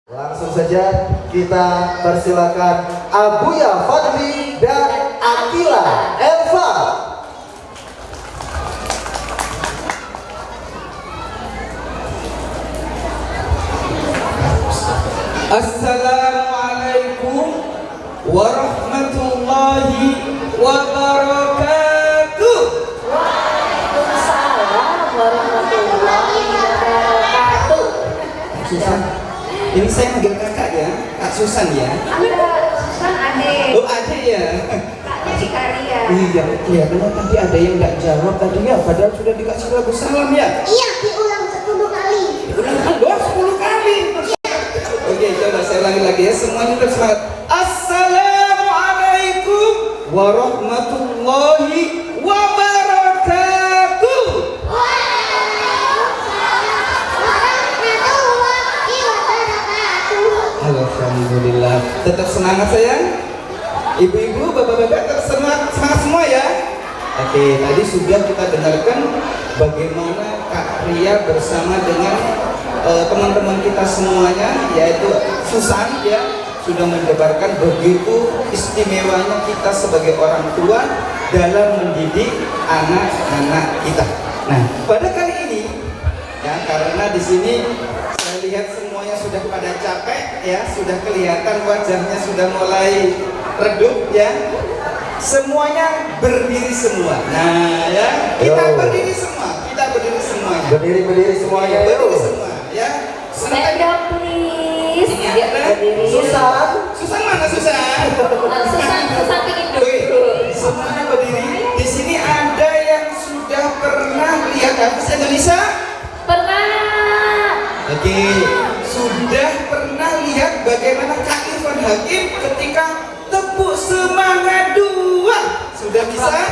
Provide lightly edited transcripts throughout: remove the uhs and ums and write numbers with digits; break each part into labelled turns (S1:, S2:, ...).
S1: Langsung saja kita persilakan Abuya Fadli dan Akila Elva.
S2: Assalamualaikum warahmatullahi wabarakatuh.
S3: Waalaikumsalam warahmatullahi wabarakatuh.
S2: Susan, ini saya manggil kakak ya, Kak Susan ya.
S3: Anda Susan Ade.
S2: Oh adik ya.
S3: Kaknya di Karya.
S2: Iya, kelihatannya tadi ada yang nggak jawab tadi ya, padahal sudah dikasih lagu salam ya.
S4: Iya, diulang 10 kali.
S2: Ulang doa 10 kali. Oke, coba saya ulangi lagi ya, semuanya tetap semangat. Assalamualaikum warahmatullahi wabarakatuh. Alhamdulillah. Tetap semangat sayang. Ibu-ibu, bapak-bapak tetap semangat semua ya. Oke, tadi sudah kita dengarkan bagaimana Kak Ria bersama dengan teman-teman kita semuanya, yaitu Susan ya, sudah menjabarkan begitu istimewanya kita sebagai orang tua dalam mendidik anak-anak kita. Nah, pada kali ini ya, karena di sini saya lihat semuanya sudah pada capek ya, sudah kelihatan wajahnya sudah mulai redup ya. Semuanya berdiri semua. Nah, ya, kita berdiri semua. Kita berdiri semuanya.
S1: Berdiri semuanya
S2: Berdiri
S1: yuk.
S2: semua ya.
S3: Stand up please.
S2: Ini
S3: Ya,
S2: ada
S3: berdiri.
S2: Susan. Susan mana Susan?
S3: Susan pingin duduk.
S2: Wih, semuanya berdiri. Di sini ada yang sudah pernah lihat Hafiz Indonesia?
S3: Pernah.
S2: Oke, sudah pernah lihat bagaimana Kak Irfan Hakim ketika tepuk semangat 2? Sudah bisa?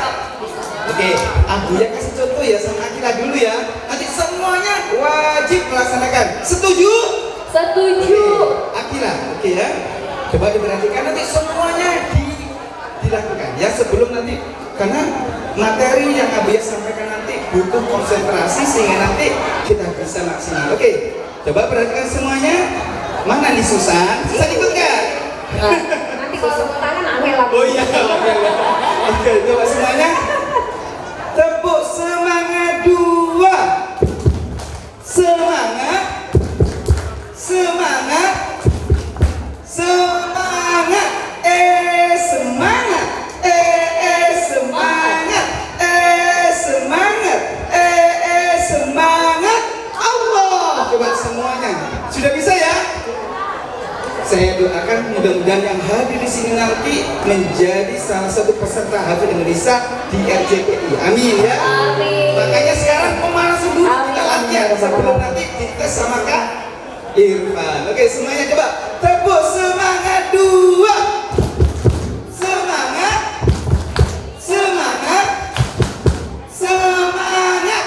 S2: Oke, Abuya kasih contoh ya sama Akila dulu ya. Nanti semuanya wajib melaksanakan. Setuju?
S3: Setuju.
S2: Akila, oke ya. Coba diperhatikan nanti semuanya dilakukan ya sebelum nanti, karena materi yang Abuya sampaikan nanti butuh konsentrasi sehingga nanti kita bisa maksimal. Oke, coba perhatikan semuanya. Mana nih Susan? Susan ikut nggak?
S3: Nanti kalau tepuk tangan angel lagi.
S2: Oh iya, oke, coba semuanya. Tepuk semangat 2. Semangat. Semangat. Semangat. Semangat. Semangat. Semangat. Semangat. Allah. Coba semuanya. Sudah bisa ya? Saya doakan mudah-mudahan yang hadir di sini nanti menjadi salah satu peserta Hafiz Indonesia di RJPI. Amin ya.
S3: Amin.
S2: Makanya sekarang pemanasan dulu kita latihan sebelum nanti dites sama Kak Irfan. Oke, semuanya coba tepuk semangat 2. Semangat. Semangat. Semangat.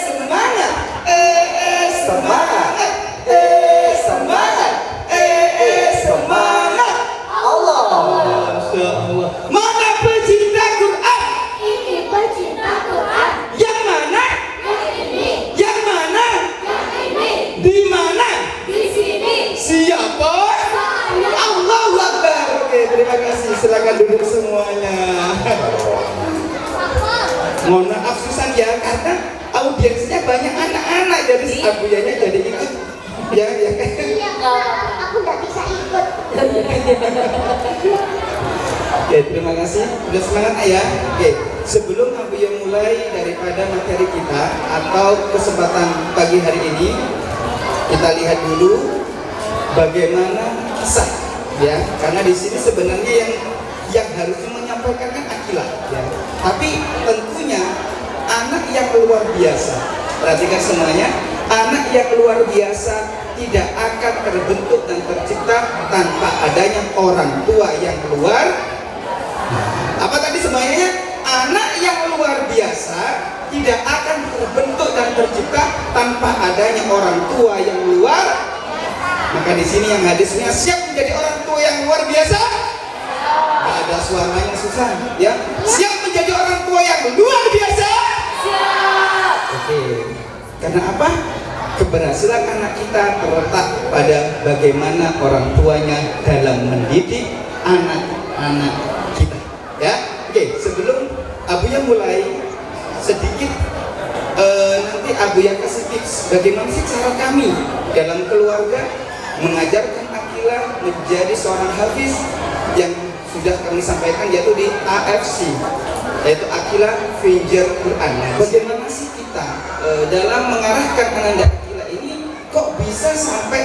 S2: Semangat. Semangat. Semangat. Semangat.
S1: Allah.
S2: Masya Allah. Mana pecinta Quran?
S4: Ini pecinta Quran.
S2: Yang mana?
S4: Ini.
S2: Yang mana?
S4: Ini.
S2: Di mana?
S4: Di sini.
S2: Siapa?
S4: Saya.
S2: Allahu Akbar. Oke, terima kasih. Silakan duduk semuanya. Mohon maaf Susan ya, karena audiensnya banyak anak-anak, jadi Abuyanya jadi ikut. Ya.
S4: Iya, aku nggak bisa ikut.
S2: Oke, terima kasih. Sudah semangat ayah. Oke, sebelum Abuya mulai daripada materi kita atau kesempatan pagi hari ini, kita lihat dulu bagaimana kisah, ya. Karena di sini sebenarnya yang harusnya menyampaikan kan Akila, ya. Tapi tentunya anak yang luar biasa. Perhatikan semuanya, anak yang luar biasa tidak akan terbentuk dan tercipta tanpa adanya orang tua yang luar. Apa tadi semuanya? Anak yang luar biasa tidak akan terbentuk dan tercipta tanpa adanya orang tua yang luar. Maka di sini yang hadir semuanya siap menjadi orang tua yang luar biasa? Gak ada suaranya susah, ya. Siap menjadi orang tua yang luar biasa?
S3: Siap.
S2: Oke. Karena apa? keberhasilan anak kita terletak pada bagaimana orang tuanya dalam mendidik anak-anak kita. Ya, oke. Sebelum Abuya mulai sedikit, nanti Abuya kasih tips bagaimana sih cara kami dalam keluarga mengajarkan Akila menjadi seorang hafiz yang sudah kami sampaikan, yaitu di AFC, yaitu Akila Fajar Quran. Nah, bagaimana sih kita dalam mengarahkan Ananda Akila ini kok bisa sampai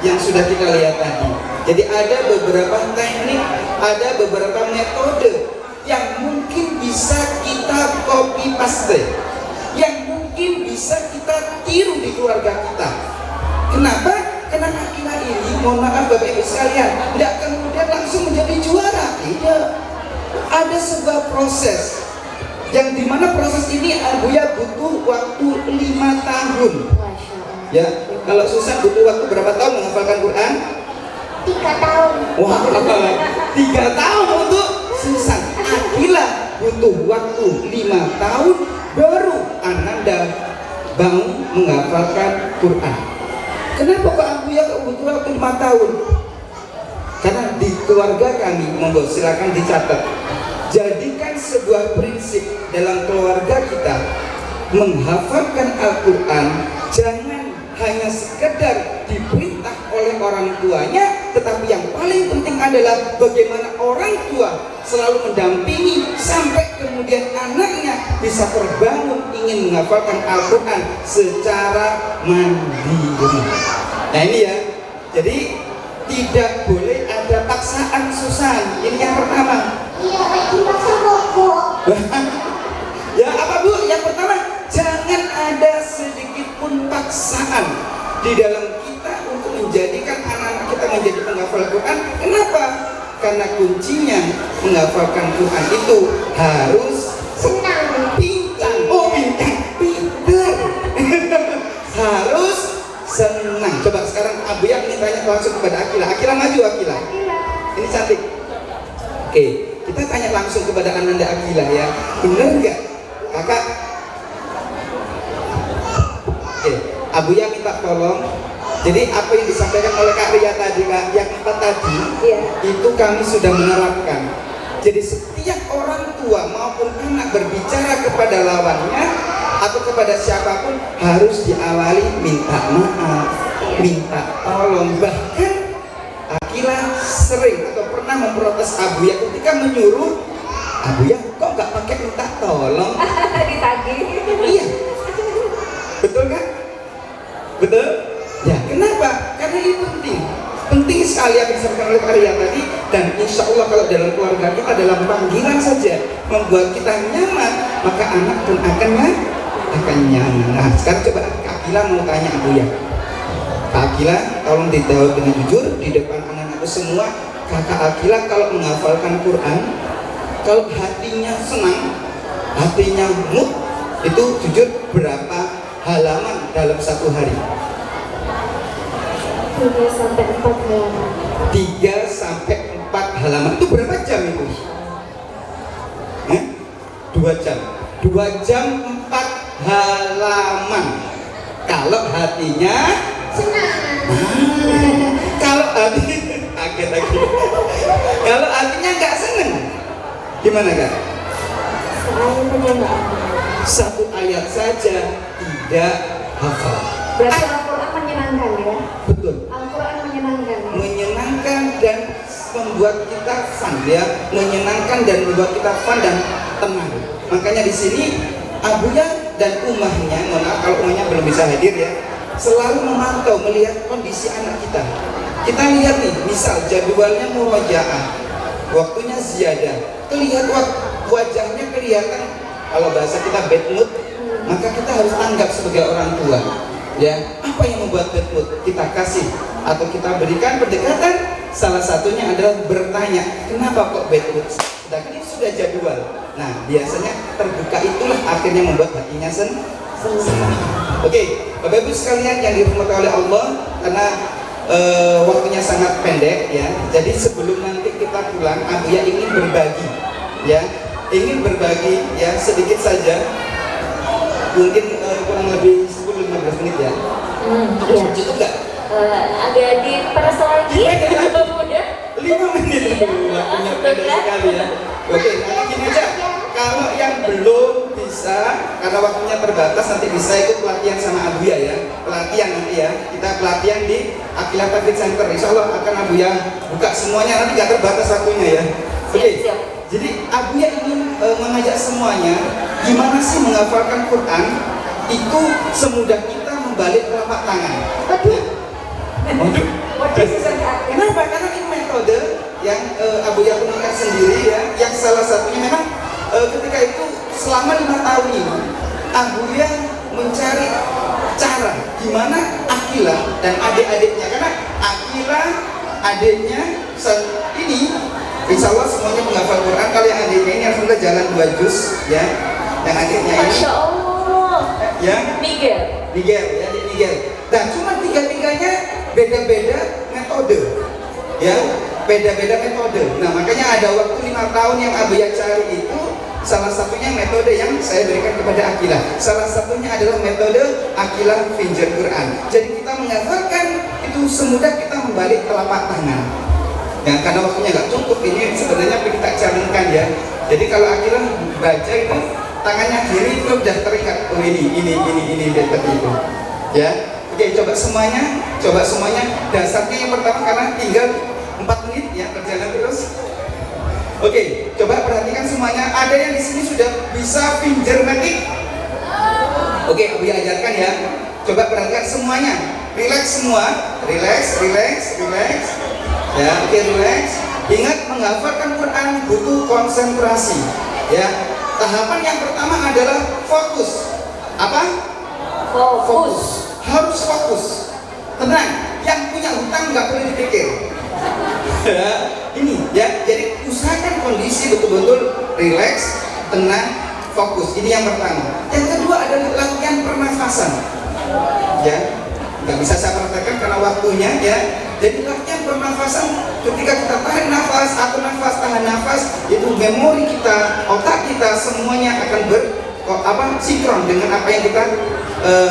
S2: yang sudah kita lihat tadi? Jadi ada beberapa teknik, ada beberapa metode yang mungkin bisa kita copy paste, yang mungkin bisa kita tiru di keluarga kita. Kenapa? Karena Akila ini, mohon maaf Bapak Ibu sekalian, tidak kemudian langsung menjadi juara. Tidak. Ada sebuah proses yang dimana proses ini Abuya butuh waktu 5 tahun.
S3: Masya Allah.
S2: Ya, kalau Susan butuh waktu berapa tahun menghafalkan Quran?
S4: 3 tahun.
S2: Wah, 3 tahun untuk Susan. Akila butuh waktu 5 tahun baru Ananda mau menghafalkan Quran. Kenapa kok Abuya butuh waktu 5 tahun? Karena di keluarga kami, monggo silakan dicatat. Jadikan sebuah prinsip dalam keluarga kita, menghafalkan Al-Quran jangan hanya sekedar diperintah oleh orang tuanya, tetapi yang paling penting adalah bagaimana orang tua selalu mendampingi sampai kemudian anaknya bisa terbangun ingin menghafalkan Al-Quran secara mandiri. Nah ini ya, jadi tidak boleh ada paksaan Susan. Ini yang pertama.
S4: Iya, lagi paksa rokok.
S2: Ya apa Bu? Yang pertama, jangan ada sedikit pun paksaan di dalam kita untuk menjadikan anak-anak kita menjadi penghafal Quran. Kenapa? Karena kuncinya menghafalkan Quran itu harus
S4: Senang.
S2: pincang. Oh pincang, pintar. Harus senang. Coba sekarang Abuya ini tanya langsung kepada Akila. Akila maju Akila. Ini cantik. Oke, kita tanya langsung kepada Ananda Akila ya. Bener nggak, kakak? Oke, Abuya minta tolong. Jadi apa yang disampaikan oleh Kak Ria tadi, Kak, yang 4 tadi,
S3: Iya.
S2: itu kami sudah menerapkan. Jadi setiap orang tua maupun anak berbicara kepada lawannya atau kepada siapapun harus diawali minta maaf, minta tolong. Bahkan Akila sering atau pernah memprotes Abuya ketika menyuruh Abuya kok nggak pakai minta tolong.
S3: Ditagih.
S2: Iya, betul kan? Betul? Ya, kenapa? Karena ini penting sekali yang disampaikan oleh Karya tadi. Dan insya Allah kalau dalam keluarga kita dalam panggilan saja membuat kita nyaman, maka anak pun akan nyaman. Nah sekarang coba Kak Akila mau tanya Abuya. Kak Akila tolong dijawab dengan jujur di depan anak-anakku semua. Kakak Akila kalau menghafalkan Quran, kalau hatinya senang, hatinya mood, itu jujur berapa halaman dalam 1 hari?
S3: 3 sampai 4 halaman.
S2: 3 sampai 4 halaman. Itu berapa jam itu? 2 jam. 2 jam 4 halaman. Kalau hatinya
S4: Senang.
S2: kalau hati kaget lagi. Kalau hatinya nggak seneng, gimana Kak?
S3: Soalnya enggak.
S2: 1 ayat saja tidak hafal.
S3: Berarti Al-Quran menyenangkan ya?
S2: Betul.
S3: Al-Quran menyenangkan ya?
S2: Menyenangkan dan membuat kita fun ya, menyenangkan dan membuat kita fun dan tenang. Makanya di sini Abuya dan umahnya, mohon maaf kalau umahnya belum bisa hadir ya, selalu memantau melihat kondisi anak kita. Kita lihat nih, misal jadwalnya murojaah, waktunya ziyadah, kelihatan wajahnya kelihatan, kalau bahasa kita bad mood, maka kita harus anggap sebagai orang tua. Ya, apa yang membuat bad mood? Kita kasih atau kita berikan pendekatan. Salah satunya adalah bertanya, kenapa kok bad mood? Sedangkan ini sudah jadwal. Nah, biasanya terbuka itulah akhirnya membuat hatinya senang. Oke, Bapak Ibu sekalian yang dirahmati oleh Allah, karena waktunya sangat pendek ya. Jadi sebelum nanti kita pulang, Abuya ingin berbagi, ya, ingin berbagi ya sedikit saja, mungkin kurang lebih 10-15 menit ya.
S3: Iya.
S2: Cukup nggak?
S3: Agak diperas lagi. Udah.
S2: 5 menit dulu, waktunya pendek sekali ya. Oke, nanti gini aja. Kalau yang belum bisa, karena waktunya terbatas, nanti bisa ikut pelatihan sama Abuya ya. Pelatihan nanti ya. Kita pelatihan di Akila Private Center. Insya Allah akan Abuya buka semuanya, nanti nggak terbatas waktunya ya. Oke.
S3: Siap.
S2: Jadi Abuya ingin mengajak semuanya, gimana sih menghafalkan Quran itu semudah kita membalik telapak tangan.
S4: Waduh.
S2: Waduh. Kenapa? Karena ini metode yang Abuya temukan sendiri ya, yang salah satunya memang ketika itu selama 5 tahun ini Abuya mencari cara gimana Akila dan adik-adiknya, karena Akila adiknya ini insya Allah semuanya menghafal Quran. Kalau yang adiknya ini alhamdulillah jalan 2 juz ya, yang adiknya ini
S3: Masya Allah.
S2: ya
S3: Miguel.
S2: Miguel ya, adik Miguel. Nah cuma tiga-tiganya beda-beda metode ya, beda-beda metode. Nah makanya ada waktu 5 tahun yang Abuya cari itu, salah satunya metode yang saya berikan kepada Akila. Salah satunya adalah metode Akila Finger Quran. Jadi kita menghafalkan itu semudah kita membalik telapak tangan. Ya, karena waktunya nggak cukup, ini sebenarnya kita jalankan ya. Jadi kalau Akila baca itu tangannya kiri itu udah terikat. Oh ini seperti itu. Ya. Oke, coba semuanya. Dasarnya yang pertama karena tinggal 4 menit ya, berjalan terus. Oke, coba perhatikan semuanya. Ada yang di sini sudah bisa finger matic? Oke, Abuya ajarkan ya. Coba perhatikan semuanya. Relax semua. Relax. Ya, oke, relax. Ingat, menghafalkan Quran butuh konsentrasi. Ya. Tahapan yang pertama adalah fokus. Apa?
S3: Fokus.
S2: Harus fokus. Tenang. Yang punya hutang nggak boleh dipikir. Ya, ini ya. Jadi usahakan kondisi betul-betul relax, tenang, fokus. Ini yang pertama. Yang kedua adalah latihan pernafasan. Ya, nggak bisa saya praktekkan karena waktunya ya. Jadi latihan pernafasan ketika kita tarik nafas atau tahan nafas, itu memori kita, otak kita semuanya akan sinkron dengan apa yang kita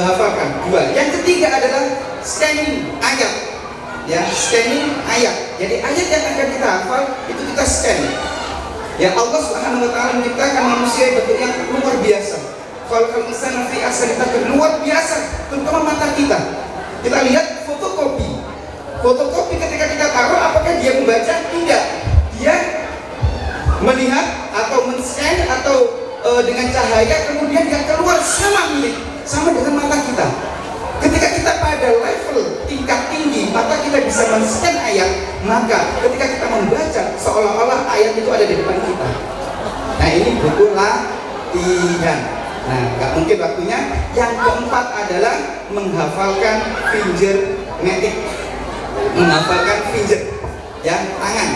S2: hafalkan. 2. Yang ketiga adalah scanning ayat. Ya, scanning ayat. Jadi ayat yang akan kita hafal itu kita scan. Ya, Allah Subhanahu wa taala menciptakan manusia bentuk yang luar biasa. Kalau insana fi ahsani taqwim, luar biasa, terutama mata kita. Kita lihat fotokopi. Fotokopi ketika kita taruh, apakah dia membaca? Tidak. Dia melihat atau men-scan atau dengan cahaya, kemudian dia keluar sama dengan mata kita. Ketika kita pada level tingkat tinggi, maka kita bisa men-scan ayat, maka ketika kita membaca seolah-olah ayat itu ada di depan kita. Nah ini butuh latihan. Nah nggak mungkin waktunya. Yang keempat adalah menghafalkan finger matic. Menghafalkan finger ya, tangan.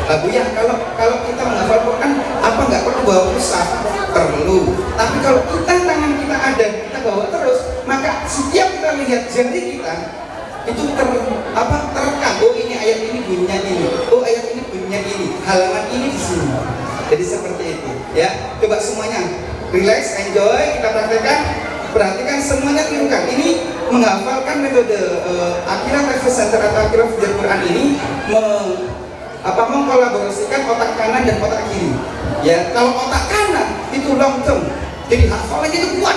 S2: Abuya, kalau kita menghafal Quran, apa nggak perlu bawa pusat? Perlu. Tapi kalau tangan kita ada, kita bawa terus, maka setiap kita lihat jari kita itu terekam. Oh ini ayat ini bunyinya ini. Oh ayat ini bunyinya ini. Halaman ini di sini. Jadi seperti itu. Ya, coba semuanya relax, enjoy. Kita praktekkan. Perhatikan semuanya, tirukan. Ini menghafalkan metode Akila Private Center atau Akila Finger Quran ini mengkolaborasikan otak kanan dan otak kiri. Ya, kalau otak kanan itu long term, jadi hafalannya itu kuat,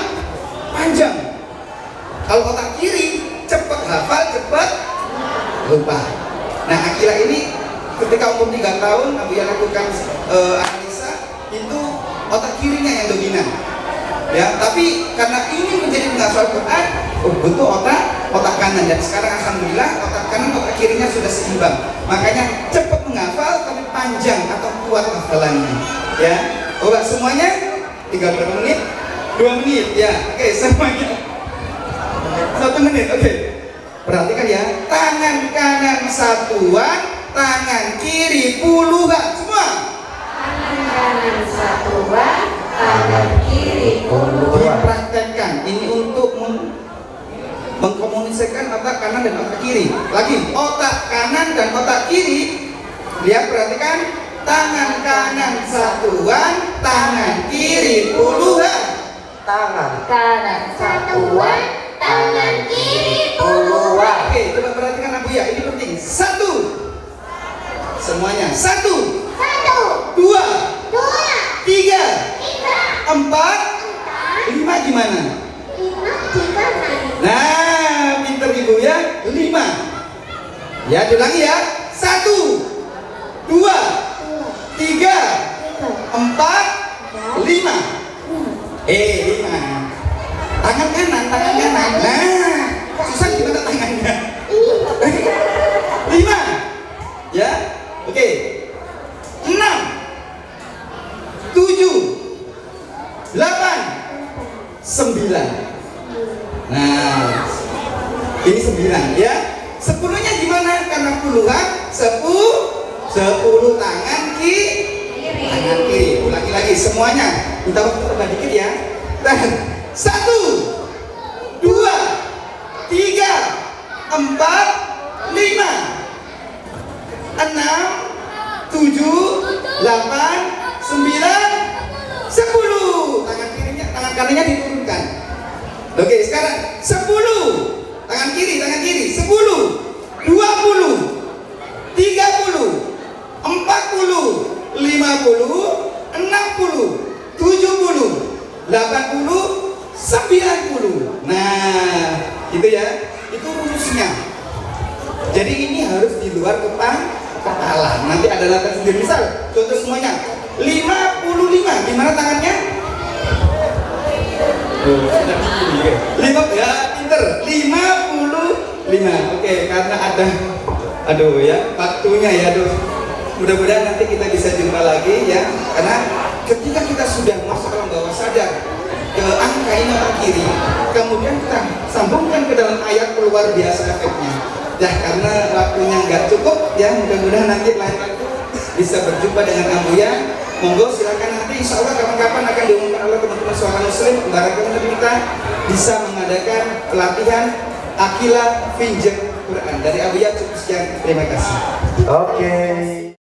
S2: panjang. Kalau otak kiri cepat hafal, cepat lupa. Nah, Akila ini ketika umur 3 tahun, Abuya lakukan analisa, itu otak kirinya yang dominan. Ya, tapi karena ingin menjadi penghafal Quran, butuh otak kanan, dan sekarang alhamdulillah otak kanan otak kirinya sudah seimbang. Makanya cepat menghafal tapi panjang atau kuat hafalannya. Ya, coba semuanya 3 menit, 2 menit ya. Oke, semuanya 1 menit. Oke. Perhatikan ya, tangan kanan satuan, tangan kiri puluhan, semua.
S3: Tangan kanan satuan, tangan kiri puluhan.
S2: Dipraktekkan. Ini untuk mengkomunikasikan otak kanan dan otak kiri. Lagi, otak kanan dan otak kiri. Lihat, perhatikan. Tangan kanan satuan, tangan kiri puluhan.
S1: Tangan
S3: Kanan satuan, tangan kiri
S2: semuanya. 1,
S4: Satu,
S2: 2,
S4: dua,
S2: 3,
S4: tiga,
S2: 4,
S4: empat,
S2: 5 gimana?
S4: lima di kanan.
S2: Nah, pinter ibu ya. 5. Ya, diulangi ya. 1, 2,
S4: Dua,
S2: 3,
S4: tiga,
S2: 4, 5. 5. Tangan kanan, tangan kanan. Nah, susah gimana tangannya? 5. Ya. Oke. 6, 7, 8, 9. Nah, ini 9 ya. 10-nya gimana? Karena puluhan, 10 tangan tangan kiri. Ulangi lagi semuanya. Minta waktu tambah dikit ya. Dan 1, 2, 3, 4, 5, 6, 7, 8, 9, 10. Tangan kanannya diturunkan. Oke, sekarang 10. Tangan kiri, 10, 20, 30, 40, 50, 60, 70, 80, 90. Nah, gitu ya. Itu rumusnya. Jadi ini harus di luar kepala. Nanti ada latihan sendiri. Misal, contoh semuanya. 55. Gimana tangannya? Sudah 5 ya, pinter. 55. Oke, karena ada waktunya ya, mudah-mudahan nanti kita bisa jumpa lagi ya. Karena ketika kita sudah masuk dalam bawah sadar ke angka ini kiri, kemudian kita sambungkan ke dalam ayat, luar biasa efeknya. Ya, karena waktunya nggak cukup ya, mudah-mudahan nanti lain waktu bisa berjumpa dengan Abuya. Monggo silakan, nanti insya Allah kapan-kapan akan diumumkan oleh teman-teman suara muslim. Barangkali kita bisa mengadakan pelatihan Akilah Finjek Quran dari Abuya. Cukup sekian, terima kasih.
S1: Oke.